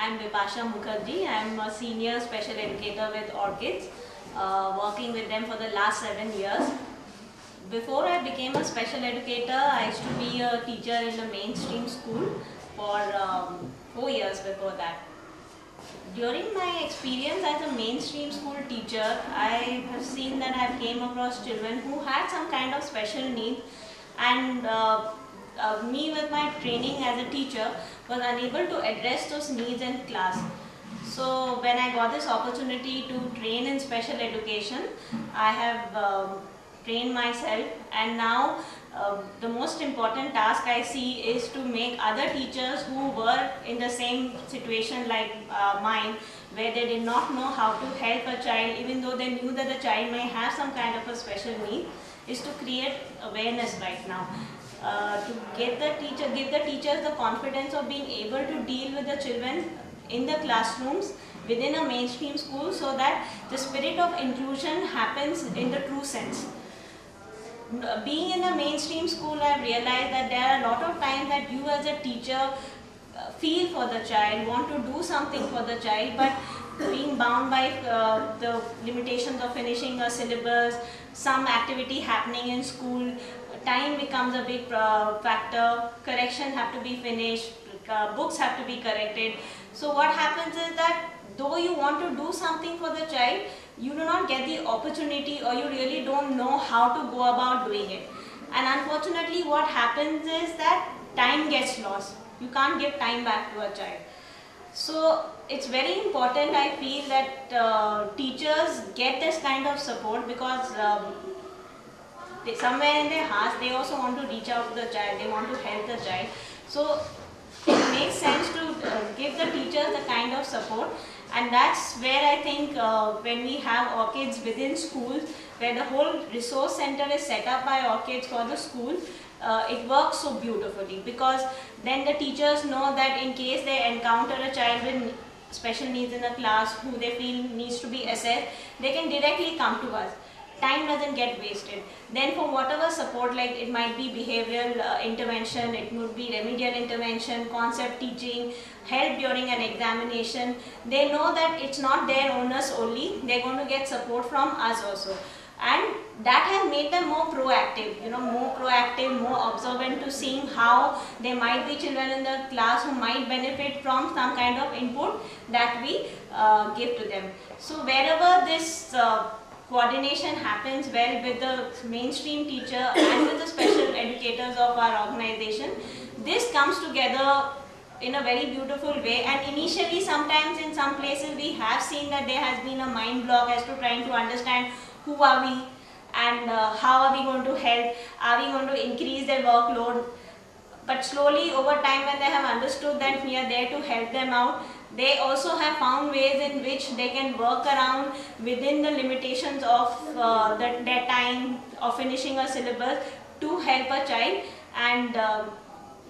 am Vipasha Mukherjee. I am a senior special educator with Orchids, working with them for the last 7 years. Before I became a special educator, I used to be a teacher in a mainstream school for 4 years before that. During my experience as a mainstream school teacher, I have seen that I have came across children who had some kind of special needs, and me with my training as a teacher was unable to address those needs in class. So when I got this opportunity to train in special education, I have trained myself, and now the most important task I see is to make other teachers who were in the same situation like mine, where they did not know how to help a child even though they knew that the child may have some kind of a special need, is to create awareness right now. To give the teachers the confidence of being able to deal with the children in the classrooms within a mainstream school, so that the spirit of inclusion happens in the true sense. Being in a mainstream school, I realized that there are a lot of times that you as a teacher feel for the child, want to do something for the child, but being bound by the limitations of finishing a syllabus, some activity happening in school, time becomes a big factor, corrections have to be finished, books have to be corrected. So what happens is that though you want to do something for the child, you do not get the opportunity, or you really don't know how to go about doing it. And unfortunately what happens is that time gets lost. You can't give time back to a child. So it's very important, I feel, that teachers get this kind of support, because somewhere in their hearts they also want to reach out to the child, they want to help the child. So it makes sense to give the teachers the kind of support. And that's where I think when we have Orchids within schools, where the whole resource center is set up by Orchids for the school, it works so beautifully, because then the teachers know that in case they encounter a child with special needs in a class who they feel needs to be assessed, they can directly come to us. Time doesn't get wasted. Then for whatever support, like it might be behavioral intervention, it would be remedial intervention, concept teaching, help during an examination, they know that it's not their onus only, they're going to get support from us also. And that has made them more proactive, more observant to seeing how there might be children in the class who might benefit from some kind of input that we give to them. So wherever this coordination happens well with the mainstream teacher and with the special educators of our organization, this comes together in a very beautiful way. And initially, sometimes in some places we have seen that there has been a mind block as to trying to understand who are we and how are we going to help, are we going to increase their workload. But slowly over time, when they have understood that we are there to help them out, they also have found ways in which they can work around within the limitations of their time of finishing a syllabus to help a child. And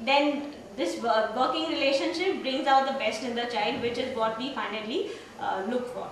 then this working relationship brings out the best in the child, which is what we finally look for.